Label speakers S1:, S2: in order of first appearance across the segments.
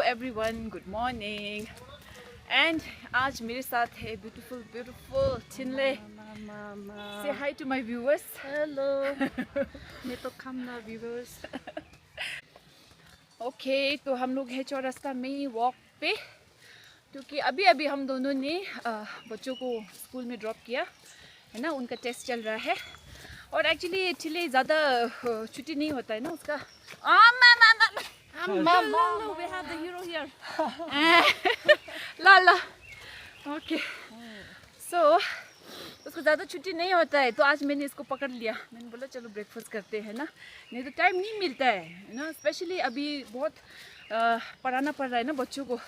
S1: Everyone, good morning. And आज मेरे साथ है ब्यूटीफुल चिनले। Say hi to my viewers.
S2: Hello मैं तो खामना व्यूअर्स।
S1: ओके, तो हम लोग हैं चौरास्ता में वॉक पे, क्योंकि अभी हम दोनों ने बच्चों को स्कूल में ड्रॉप किया है ना। उनका टेस्ट चल रहा है और एक्चुअली चिले ज़्यादा छुट्टी नहीं होता है ना उसका।
S2: We have the hero here.
S1: लाला ओके, सो उसको ज़्यादा छुट्टी नहीं होता है, तो आज मैंने इसको पकड़ लिया। मैंने बोला चलो ब्रेकफास्ट करते हैं ना, नहीं तो टाइम नहीं मिलता है ना। स्पेशली अभी बहुत पढ़ाना पड़ रहा है ना बच्चों को।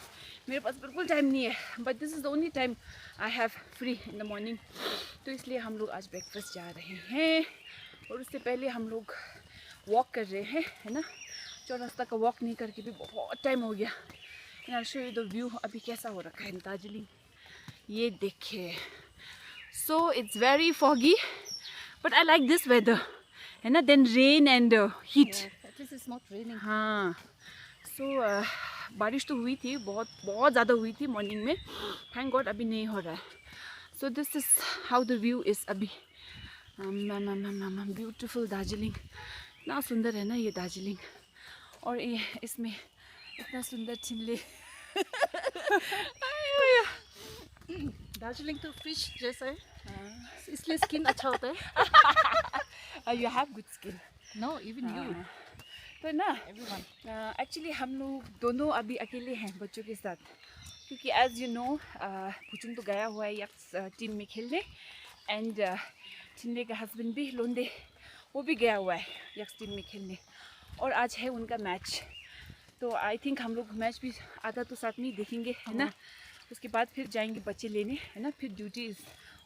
S1: मेरे पास बिल्कुल टाइम नहीं है, but this is the only time I have free in the morning. तो इसलिए हम लोग आज ब्रेकफास्ट जा रहे हैं और उससे पहले हम लोग वॉक कर रहे हैं, है ना। चौरास्ता का वॉक नहीं करके भी बहुत टाइम हो गया। And I show you the view अभी कैसा हो रखा है दार्जिलिंग, ये देखिए। So it's very foggy but I like this weather, है ना, then rain and heat.
S2: At least it's not raining.
S1: हाँ, सो बारिश तो हुई थी, बहुत ज़्यादा हुई थी मॉर्निंग में। थैंक गॉड अभी नहीं हो रहा है। So this is how the view is अभी। ब्यूटीफुल दार्जिलिंग, इतना सुंदर है ना ये दार्जिलिंग। और ये इसमें इतना सुंदर चिनले।
S2: दार्जिलिंग तो फिश जैसा है, इसलिए स्किन अच्छा होता है।
S1: You have good skin.
S2: No, even you.
S1: तो ना
S2: Everyone.
S1: एक्चुअली हम लोग दोनों अभी अकेले हैं बच्चों के साथ, क्योंकि एज यू नो पुचुन तो गया हुआ है यक्स टीम में खेलने, एंड चिनले का हस्बैंड भी लोंडे, वो भी गया हुआ है यक्स टीम में खेलने। और आज है उनका मैच, तो आई थिंक हम लोग मैच भी आधा तो साथ में ही देखेंगे, है ना। उसके बाद फिर जाएंगे बच्चे लेने, है ना। फिर ड्यूटी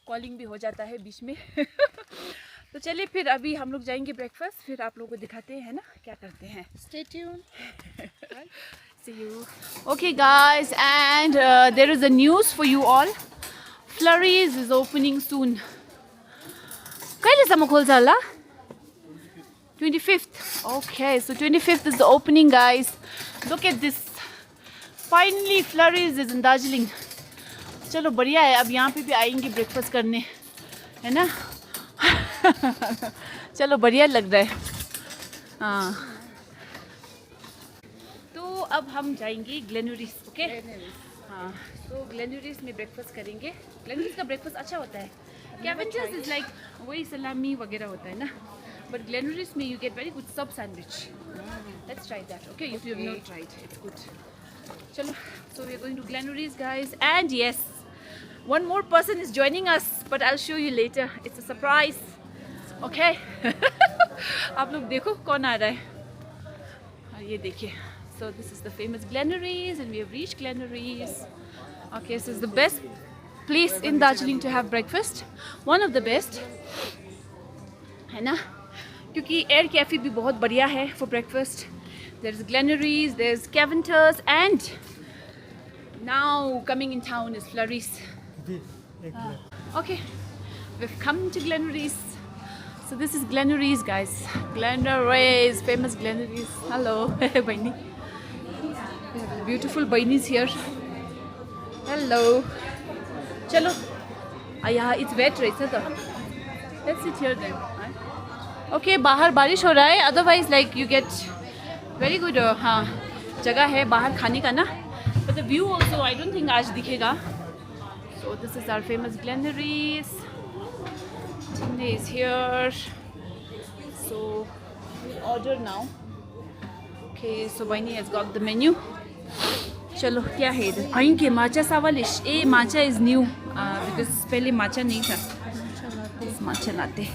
S1: कॉलिंग भी हो जाता है बीच में। तो चलिए फिर अभी हम लोग जाएंगे ब्रेकफास्ट, फिर आप लोगों को दिखाते हैं, है ना, क्या करते हैं।
S2: Stay tuned.
S1: See you. Okay guys, and there is a news for you all. Flurries is opening soon. कहिले सम्म खोल्छ होला? 25th. Okay, so 25th is the opening, guys. Look at this. Finally, Flurries is in Darjeeling. चलो बढ़िया है, अब यहाँ पे भी आएंगे ब्रेकफास्ट करने, है ना। चलो बढ़िया लग रहा है। हाँ, तो अब हम जाएंगे ग्लेनरिस। ओके, हाँ, तो ग्लेनरिस में ब्रेकफास्ट करेंगे। ग्लेनरिस का ब्रेकफास्ट अच्छा होता है। कैवेंजर्स इज लाइक वही सलामी वगैरह होता है ना, बट ग्लेनरिस में you get very good sub sandwich. Let's try that. Okay, if you have not tried, it's good. चलो, so we are going to Glenary's guys, and yes, one more person is joining us, but I'll show you later. It's a surprise. Okay. आप लोग देखो कौन आ रहा है। और ये देखिए, so this is the famous Glenaries and we have reached Glenaries. Okay, so it's the best place in Darjeeling to have breakfast, one of the best, है ना, क्योंकि एयर कैफे भी बहुत बढ़िया है for breakfast. There's Glenaries, there's Caventers, and now coming in town is Flurries. Okay, we've come to Glenaries. So this is Glenaries, guys. Glenaries, famous Glenaries. Hello, Baini. We have beautiful Bainis here. Hello. Chalo. Yeah, it's wet, right? So let's sit here then. Okay, बाहर बारिश हो रहा है. Otherwise, like you get very good. हाँ, जगह है बाहर खाने का ना. But the view also, I don't think आज दिखेगा. So this is our famous Glenaries. Chinle is here. So we'll order now. Okay, so Baini has got the menu. चलो क्या है इधर? आएंगे माचा सावालिश। ए माचा is new because पहले माचा नहीं था। इस माचा लाते।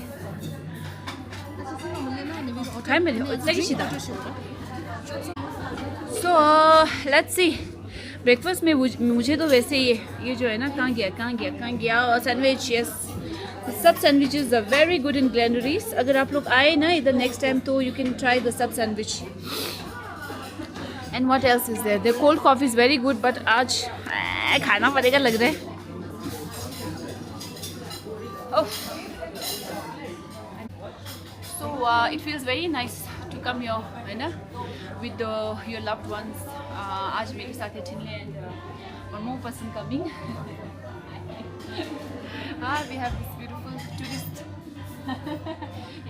S1: खाए मैंने लगी सीधा। So let's see. ब्रेकफास्ट में मुझे तो वैसे ये जो है ना, कहाँ गया और sandwich, yes, sub sandwiches are very good in Glenary's. अगर आप लोग आए ना इधर नेक्स्ट टाइम, तो you can try the sub sandwich. And what else is there cold coffee is very good, but आज खाना पड़ेगा लग रहा है। So it feels very nice to come your, है ना। with your loved ones. आज मेरे साथ है Chinle and one more person coming. We have this beautiful tourist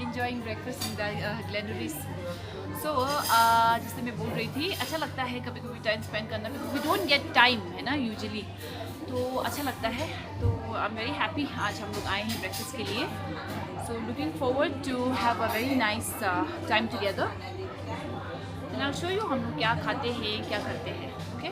S1: enjoying breakfast in the Glenorys. So जैसे मैं बोल रही थी, अच्छा लगता है कभी कभी टाइम स्पेंड करना, because we don't get time है ना यूजुअली, तो अच्छा लगता है. तो आई एम वेरी हैप्पी आज हम लोग आए हैं ब्रेकफास्ट के लिए. So looking forward to have a very nice time together. And I show you हम लोग क्या खाते हैं, क्या करते हैं. ओके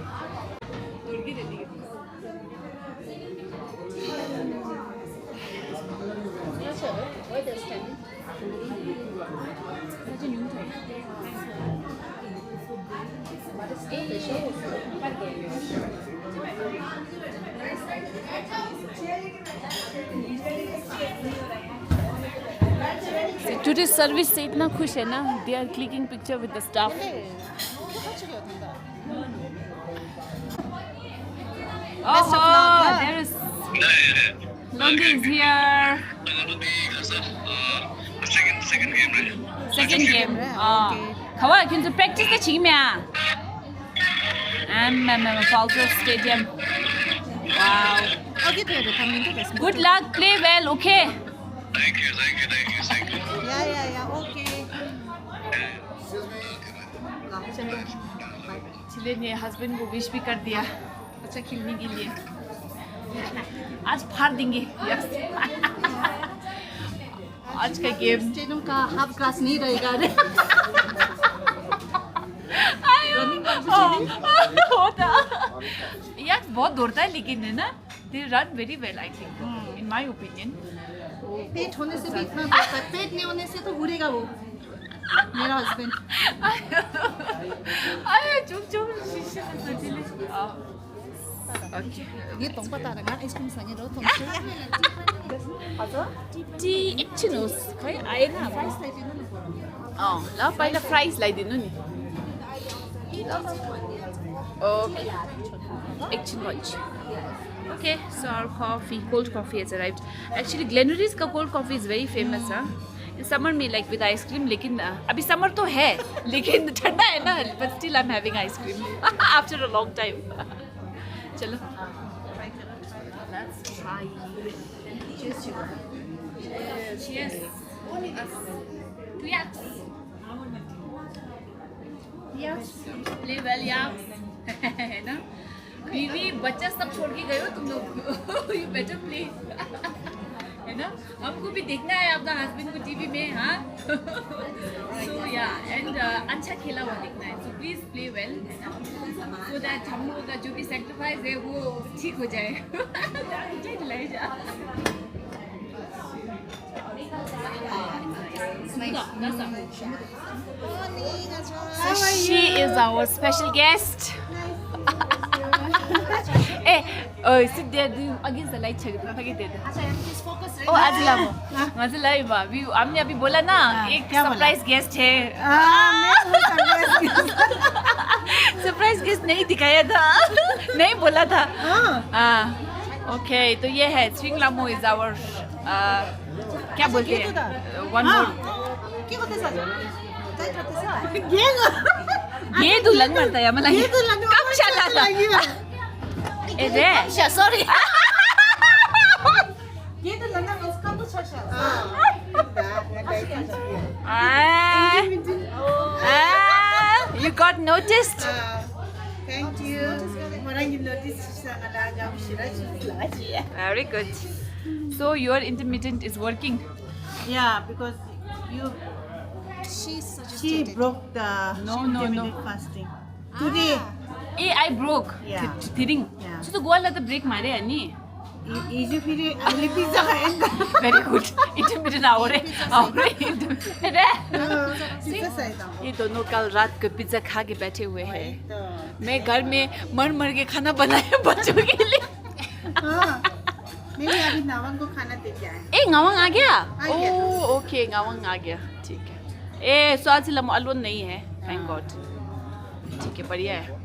S1: टूरिस्ट सर्विस से इतना खुश है ना, they are clicking picture with the staff. Oh, there is Londi is here.
S3: Second game, right?
S1: Second game. Kawa, can you practice the chimya? Falco Stadium. Wow. Good luck, play well, okay?
S3: Thank you.
S2: Yeah, okay.
S1: चिले ने husband को wish भी कर दिया अच्छा खेलने के लिए. आज फाड़ देंगे. यस. आज का गेम
S2: स्टेडियम का हाफ ग्लास नहीं रहेगा.
S1: होता यार बहुत दौड़ता है लेकिन है ना, they run very well I think in my opinion.
S2: पेट होने से भी इतना दौड़ता है, पेट नहीं होने से तो उड़ेगा वो मेरा हस्बैंड.
S1: अरे चुप शीशे में सोचिले.
S2: ये तुम पता लगा आइसक्रिम सँगै रो तुम
S1: टी एकछिनोस् खै आएन.
S2: प्राइस ल्याइदिनु न.
S1: ल पहिला फ्राइज ल्याइदिनु नि. ओके एकछिन पछि. Okay, so our cold coffee has arrived. Actually, Glenorys का cold coffee is very famous, हाँ. In summer में like with ice cream, लेकिन अभी summer तो है, लेकिन ठंडा है ना. But still I'm having ice cream after a long time. चलो. Let's try. Cheers. Cheers. Cheers. Yes. Play well, yeah. है ना. बीवी बच्चा सब छोड़ के गए हो तुम लोग. यू बेटर प्ले है ना. हमको भी देखना है अपना हस्बैंड को टीवी में. हाँ. सो या एंड अच्छा खेला हुआ दिखना है. सो प्लीज प्ले वेल है ना, सो दैट हम लोगों का जो भी सेक्रीफाइस है वो ठीक हो जाए. ले जा. She is our special guest. Sit there against the light. Oh, आज हमने अभी बोला ना एक सरप्राइज गेस्ट है. सरप्राइज गेस्ट नहीं दिखाया था. नहीं बोला था. ओके, तो ये है स्विंग लामो इज आवर क्या बोलते हैं वन मोर. ये दुल्हन मरता है मला. कब शाला ए रे सॉरी.
S2: ये तो लंगा उसका तो छोटा.
S1: You got noticed?
S2: Thank you. Orang you notice alaga bishira.
S1: Very good. So your intermittent is working?
S2: Yeah, because she broke the intermittent fasting today.
S1: Uh I broke थिरिङ. तो गोवालाई त ब्रेक मारे है नि.
S2: हिजो फेरि हामीले पिज्जा खायौँ.
S1: Very good. इंटरमीडिएट आवरे ये दोनों कल रात को पिज्जा खा के बैठे हुए हैं. मैं घर में मर के खाना बनाया बच्चों के लिए.
S2: मैंने अभी नावंग को खाना दे के आया.
S1: ए नावंग आ गया. ओह ओके, नावंग आ गया. ठीक है. ए सो आज लम अलोन नहीं है, थैंक गॉड. ठीक है, बढ़िया है.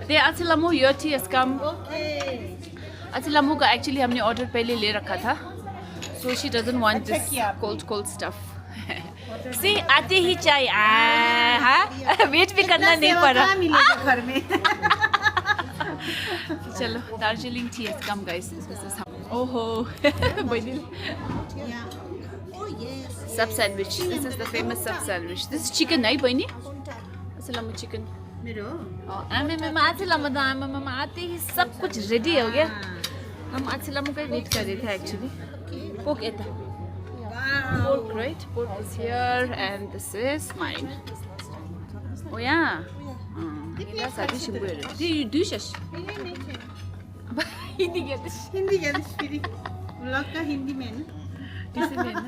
S1: दे अचलमो योर टी हैज कम. अचलमो का एक्चुअली हमने ऑर्डर पहले ले रखा था, so she doesn't want this cold stuff. सी आते ही चाय हाँ वेट भी करना नहीं
S2: सेवा
S1: पड़ा
S2: कहाँ मिलेगा घर में
S1: चलो Darjeeling T has come guys. This is how. ओहो बहिनी
S2: Oh yes.
S1: सब sandwich. This is the famous sub sandwich. This is chicken है बहिनी असल लामो चिकन
S2: मेरो
S1: आमे आते लामो तो आमे आते ही सब कुछ रेडी हो गया हम आते लामो का वेट कर रहे थे एक्चुअली पोक एता pork right pork is here and this is mine oh yeah ini sabi simbuero do you do this hindi gets
S2: Hindi क्या फिर व्लॉग का हिंदी में ना
S1: इसमें ना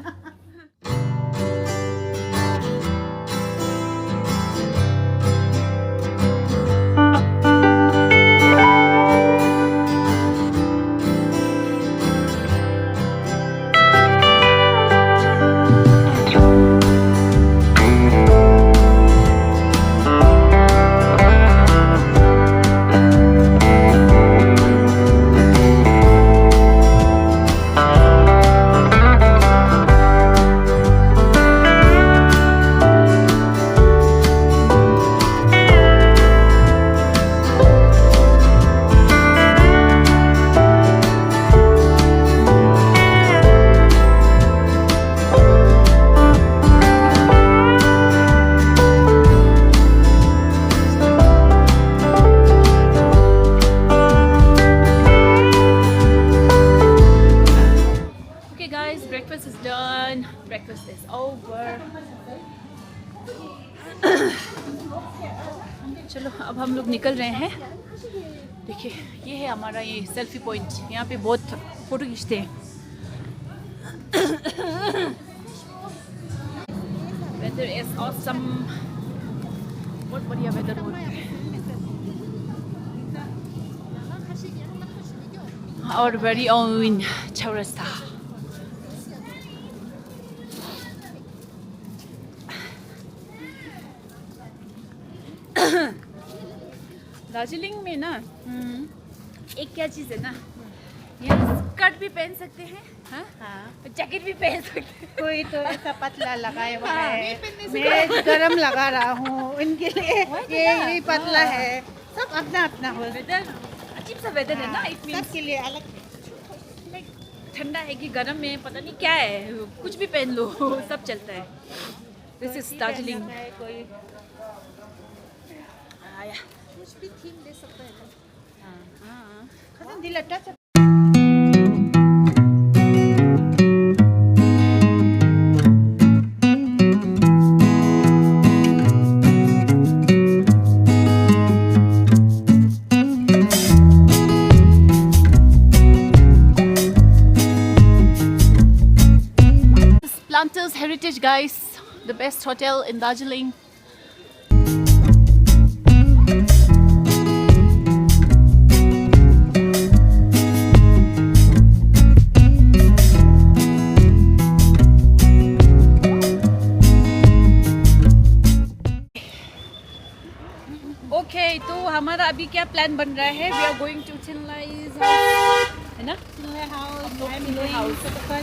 S1: breakfast is done. Breakfast is over. चलो अब हम लोग निकल रहे हैं. देखिए ये है हमारा ये सेल्फी पॉइंट. यहाँ पे बहुत फ़ोटो खींचते हैं. Weather is awesome. बहुत बढ़िया वेदर हो रहा है. और वेरी ओन चौरस्ता. दार्जिलिंग में ना एक क्या चीज़ है ना, यहाँ स्कर्ट भी पहन सकते हैं, हाँ जैकेट भी पहन सकते हैं.
S2: कोई तो ऐसा पतला लगाए हुआ है, मैं गरम लगा रहा हूँ इनके लिए. ये पतला है. सब अपना अपना हो.
S1: वेदर अजीब सा वेदर है ना. इट मींस
S2: सबके लिए अलग.
S1: ठंडा है कि गर्म है पता नहीं क्या है, कुछ भी पहन लो सब चलता है. This is Darjeeling.
S2: कोई
S1: आया
S2: कुछ भी थीम ले सकता है.
S1: हाँ
S2: खत्म दिल अट्टा.
S1: Planters Heritage guys, the best hotel in Darjeeling. Okay, तो हमारा अभी क्या प्लान बन रहा है? We are going to Chinlai's house, है ना?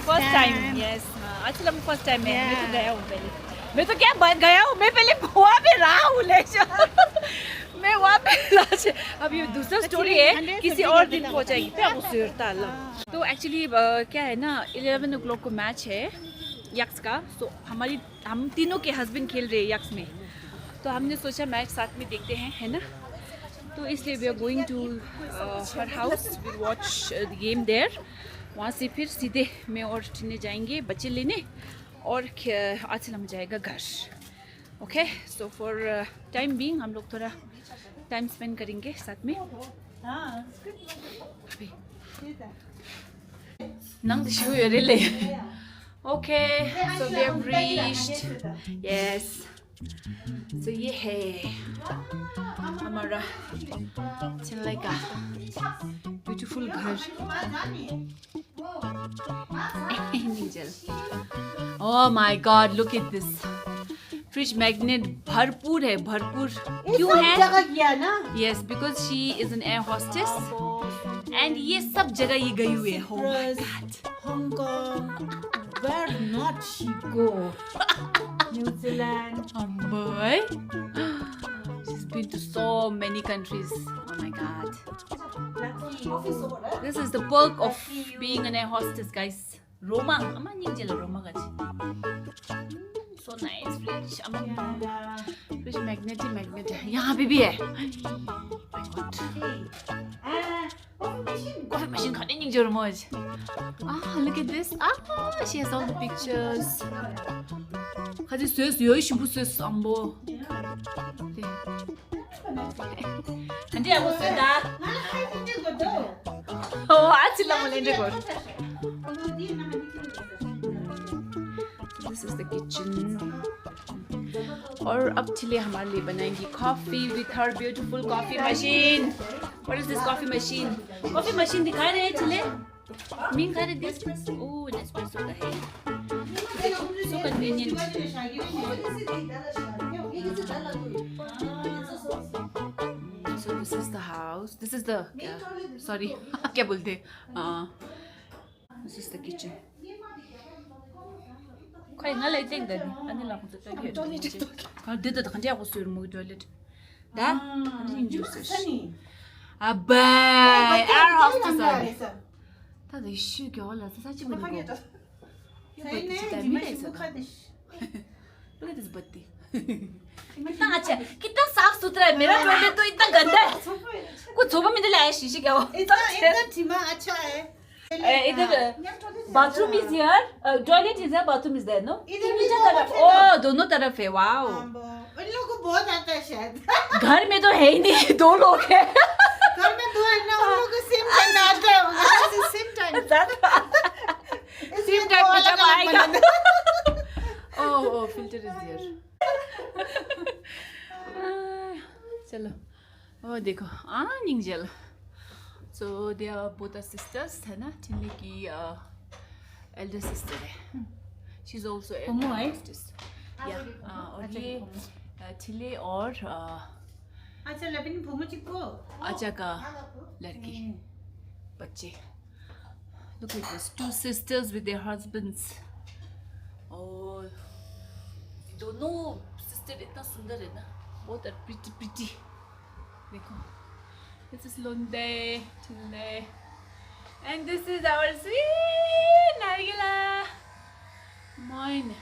S1: First time. यस अच्छा हम फर्स्ट टाइम है. मैं तो गया हूँ पहले. मैं तो क्या गया हूँ, मैं पहले वहाँ पे रहा हूँ. मैं वहाँ पे अब ये दूसरा स्टोरी है, किसी और दिन पहुँचाएगी. तो एक्चुअली क्या है ना 11 o'clock को मैच है यक्स का. तो हम तीनों के हस्बैंड खेल रहे हैं यक्स में, तो हमने सोचा मैच साथ में देखते हैं, है ना. तो इसलिए we are going to her house, we watch the game there. वहाँ से फिर सीधे मैं और टिने जाएंगे बच्चे लेने और आज हम जाएगा घर. Okay, so for time being हम लोग थोड़ा टाइम स्पेंड करेंगे साथ में. अभी नंग दिशु येरेले. Okay, so we have reached. Yes, तो ये है हमारा चेन्नई का ब्यूटीफुल घर. Oh my god, look at this. Fridge magnet भरपूर है, भरपूर. क्यों है?
S2: जगह किया ना.
S1: Yes, because she is an air hostess and ये सब जगह ये गई हुई है. Oh my God.
S2: Hong Kong, where not she go? New Zealand.
S1: Boy. She's been to so many countries. Oh my god.
S2: Lucky.
S1: This is the perk of being an air hostess, guys. Roma. Ama ninjala Roma gaji. So nice fridge. Fridge magnet. यहाँ पे भी है. My god. Coffee machine खाने नहीं जरूर मौज. Look at this. She has all the pictures. 가지 쇠스 여기 신부 쇠스 안 보. 안돼 하고 쇠다. 아찔라 몰래 걸. This is the kitchen. और अब चिले हमारे लिए बनाएंगी coffee with her beautiful coffee machine. What is this coffee machine? Coffee machine दिखा रहे हैं चिले? मीन खा रहे this? Oh, Nespresso का है. So convenient. So this is the house. This is the sorry. क्या बोलते? This is the kitchen. Kaya nga lang din dali. Ano lang kung sa toilet. Dito da kandiya ako sur mo toilet. Da? Ano yung juices? Abay! Air hostess ay. 다들 이슈 겨울라 사진 보는 거. Look at this batti. कितना अच्छा कितना साफ सुथरा है मेरा toilet तो इतना गंदा है कुछ धोबा में लाया शीशे क्या वो
S2: इतना धीमा अच्छा है
S1: इधर bathroom is here toilet is here bathroom is there no नीचे तरफ ओ दोनों तरफ है वाओ
S2: उन लोगों को बहुत आता है शायद
S1: घर में तो है ही नहीं दो लोग हैं
S2: घर में दो है ना उन लोगों को सेम टाइम में आता है सेम टाइम
S1: में जब आएगा ओह filter is here चलो ओ देखो निंजल so they are both sisters है ना चिल्ली की elder sister है she's also a hostess yeah और ये चिल्ली और
S2: अच्छा लेकिन भूमि चिपको
S1: आचा का लड़की बच्चे look at this 2 sisters with their husbands और दोनों sister इतना सुंदर है ना बहुत pretty देखो this is Londe Chile and this is our sweet Nargila mine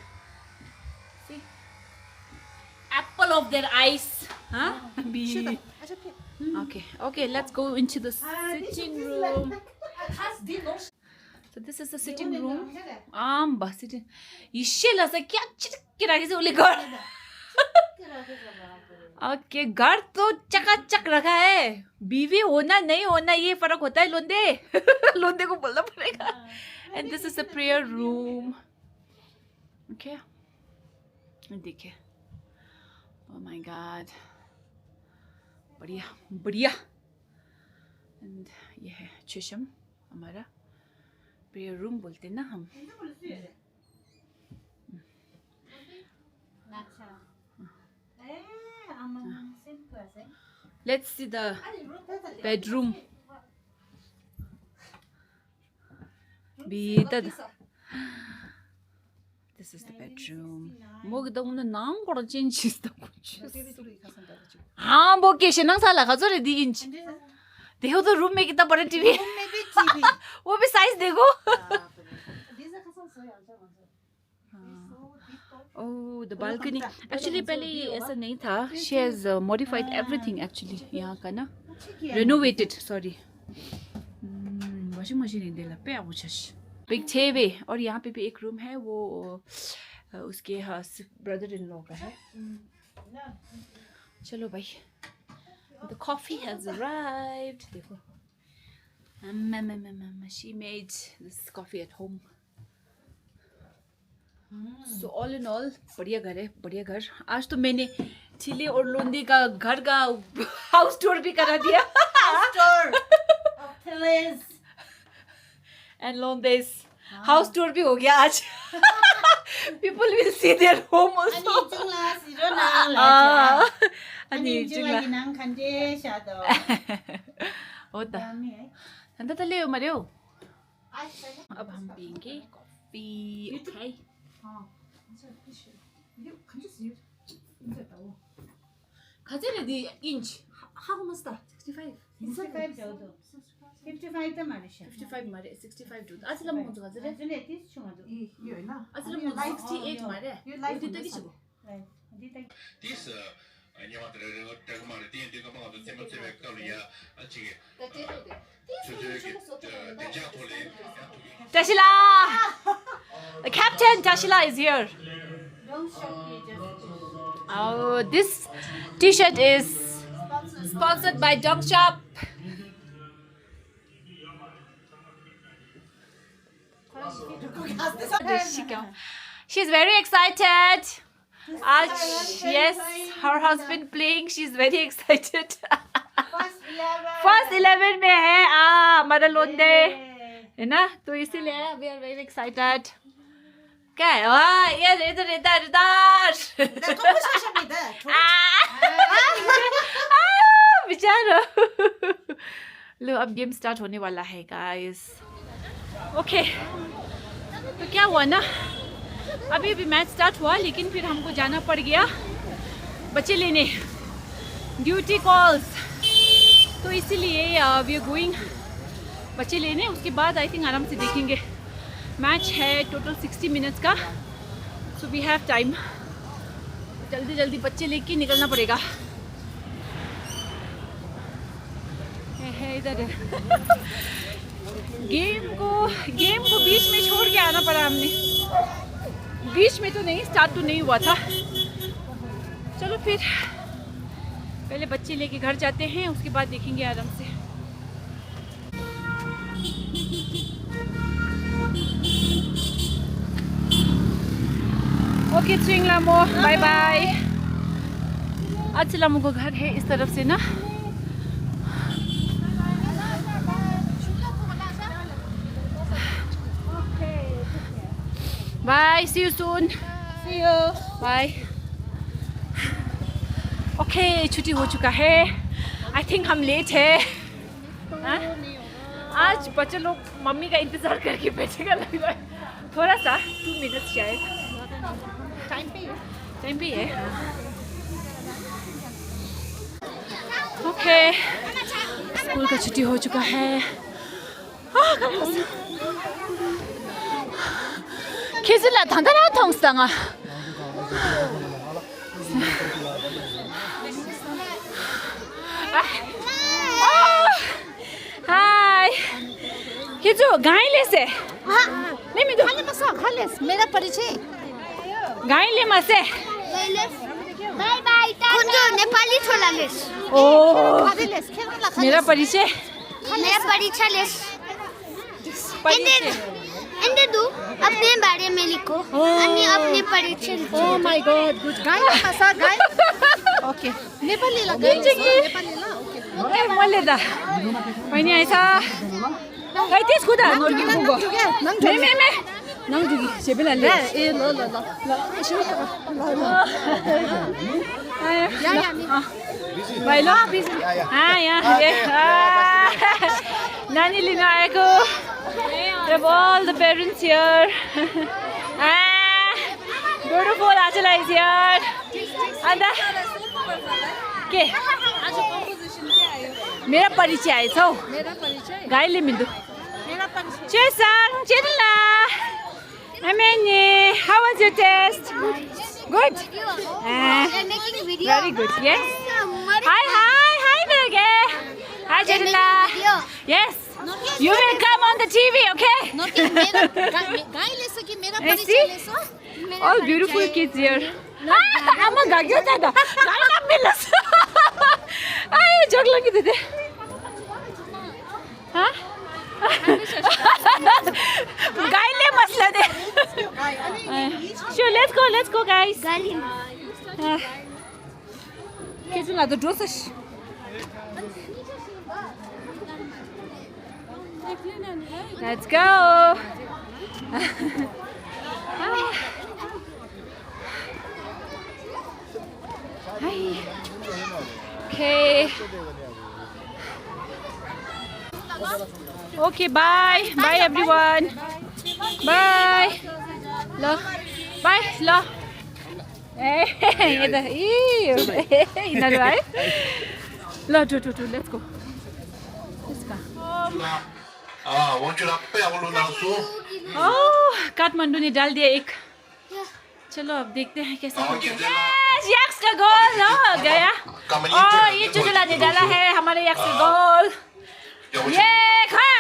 S1: see apple of their eyes huh okay let's go into the sitting room so this is the sitting room bas sitting ishela sa kya chikira ke ule घर okay घर तो चकाचक रखा है बीवी होना नहीं होना ये फर्क होता है लोंदे लोंदे को बोलना पड़ेगा and this is the prayer room okay देखिए ओह माय गॉड बढ़िया बढ़िया एंड ये है चशम हमारा प्रेयर रूम बोलते हैं ना हम Let's see the bedroom. This is the bedroom. 뭐다 오늘 나온 거로 진짜 कुछ. हाँ वो कैसे ना साला खाजो रे दी इंच. देखो तो रूम में कितना बड़ा टीवी. रूम में भी टीवी. वो भी साइज देखो. Oh, the balcony. Actually, पहले ये ऐसा नहीं था. She has modified everything actually. यहाँ का ना renovated. Sorry. Washing machine नहीं देला पे आऊँ चश. Big TV और यहाँ पे भी एक रूम है वो उसके brother-in-law का है. चलो भाई. The coffee has arrived. देखो. She made this coffee at home. So all in all बढ़िया घर है बढ़िया घर आज तो मैंने चिले और लोंदे का घर का हाउस टूर भी करा दिया and Londe's house tour भी हो गया आज people will see their home also होता अंदर तो ले मरे हो अब हम पियेंगे coffee okay 가젤의 the inch. How much that? 65.
S2: 65 जाउँदो 55 त मारिस
S1: 55 मारे 65 do. आजलाई म हुन्छ गाजरे.
S2: हजुरले यति छु हजुर
S4: यो हैन
S1: आजलाई म 68 मारे.
S4: यो लाइफ
S1: त्यो त के छ?
S3: This anyone that take my the come out the same Korea actually
S1: Tashila! The captain Tashila is here.
S2: Don't shock me just
S1: Oh, this t-shirt is sponsored by Dog Shop. There she go. She's very excited. Yes, her husband playing. She's very excited. First 11 में है हमारा लोंडे है ना तो इसीलिए we are very excited. क्या है ये इधर इधर इधर बेचारा लो अब गेम स्टार्ट होने वाला है गाइस ओके तो क्या हुआ ना अभी भी मैच स्टार्ट हुआ लेकिन फिर हमको जाना पड़ गया बच्चे लेने ड्यूटी कॉल्स तो इसीलिए वी आर गोइंग बच्चे लेने उसके बाद आई थिंक आराम से देखेंगे मैच है टोटल 60 मिनट्स का सो वी हैव टाइम जल्दी जल्दी बच्चे लेके निकलना पड़ेगा है इधर है गेम को बीच में छोड़ के आना पड़ा हमने बीच में तो नहीं स्टार्ट तो नहीं हुआ था चलो फिर पहले बच्चे लेके घर जाते हैं उसके बाद देखेंगे आराम से ओके चिंगलामो बाय बाय आज लामो को घर है इस तरफ से ना bye see you soon see you bye okay छुट्टी हो चुका है आई थिंक हम लेट है आज बच्चे लोग मम्मी का इंतज़ार करके बैठेगा लग रहा है थोड़ा सा 2 मिनट शायद टाइम पे है ओके स्कूल का छुट्टी हो चुका है 키즈라 단단한 통상아 हाय किजु गाइले से ले मिदु खाली बस खालेस मेरा परिचय गाइले मासे
S5: बाय बाय कुंजो नेपाली छोलालेस
S1: ओ
S2: खालेस खेल्नुला
S1: मेरा परिचय
S5: मेरा परिचय लेस इंदे दू अपने बारे में लिखो अन्य अपने परिचय लिखो
S1: ओह माय गॉड गुड
S2: गाइले भाषा गाइ ओके नेपाली ला नेपाली ला ओके
S1: ए मैले दा पनि आइसा गाइ त्यस कुदा नर्गी पुगो मे नङ जुगी सेबेला ले
S2: ए ल ल ल
S1: बाइ ल नानी लिन आएको We have all the parents here. Beautiful Achala is here. And के मेरा परिचय आएछ हौ गाइले मिन्दु Chesang चेदला Ameni, how was your test? Good.
S5: making video
S1: Very good. Yes. Hi Durga. Hi Chedla. Yes. You will come on the TV, okay?
S5: गाइले से कि मेरा
S1: Let's
S5: परिचय
S1: see.
S5: Lasso
S1: All beautiful kids here. आमा गाग्यो त दा. गाइला मिलस. आइ जोक लगी दे. हाँ? गाइले मसला दे. Sure, let's go guys.
S5: गाली
S1: के जुन लादो ड्रोसस. Let's go. Hi. Okay. Okay, bye. Bye everyone. Bye. Lo. Bye. Lo. ये तो इधर आए लो टू लेट्स गो इसका
S3: 원주라 빼올로 나수.
S1: ओह काठमांडू ने डाल दिया एक चलो अब देखते हैं कैसा होता है यक्स का गोल हो गया और ये चुचला ने डाला है हमारे यक्स का गोल ये खा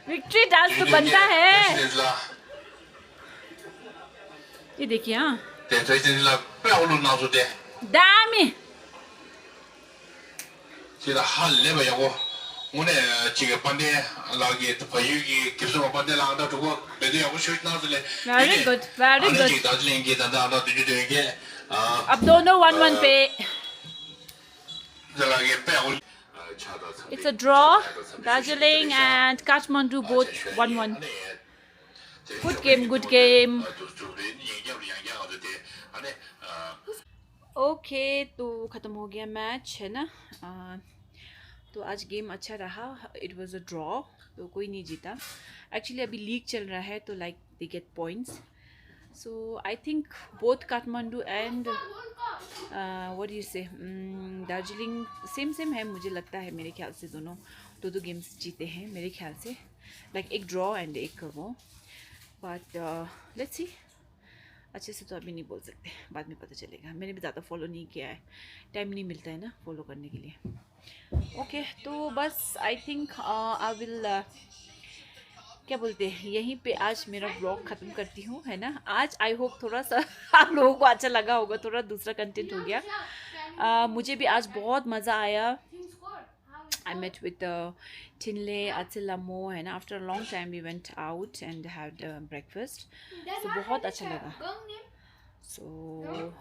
S1: विक्ट्री डांस तो बनता है ये देखिए हाँ
S3: 대저이들라 빼올로 나수대.
S1: दामी
S3: 제가 할 레벨이고 오늘 지금 반대 라기 바유기 계속 반대 나간다 두고 매대하고 쇼트 나들래.
S1: very good
S3: 다들린 게 단다 나 뒤에 게
S1: अब दोनों 1-1 पे
S3: 저라게 빼올
S1: it's a draw Darjeeling and Kathmandu both 1-1 good game okay तो ख़त्म हो गया मैच है ना तो आज गेम अच्छा रहा इट वाज अ ड्रॉ तो कोई नहीं जीता एक्चुअली अभी लीग चल रहा है तो like they get points so I think both Kathmandu and what you से दार्जिलिंग सेम है मुझे लगता है मेरे ख्याल से दोनों दो गेम्स जीते हैं मेरे ख्याल से लाइक एक ड्रॉ एंड एक वो बट लेट्स सी अच्छे से तो अभी नहीं बोल सकते बाद में पता चलेगा मैंने भी ज़्यादा फॉलो नहीं किया है टाइम नहीं मिलता है ना फॉलो करने के लिए ओके तो बस आई थिंक आई विल क्या बोलते हैं यहीं पे आज मेरा ब्लॉग ख़त्म करती हूँ है ना आज आई होप थोड़ा सा आप लोगों को अच्छा लगा होगा थोड़ा दूसरा कंटेंट हो गया मुझे भी आज बहुत मज़ा आया I met with Chinle, Atsilamo है ना after a long time we went out and had breakfast so बहुत अच्छा लगा so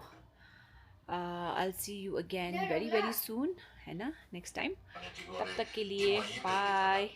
S1: I'll see you again very soon है ना next time तब तक के लिए bye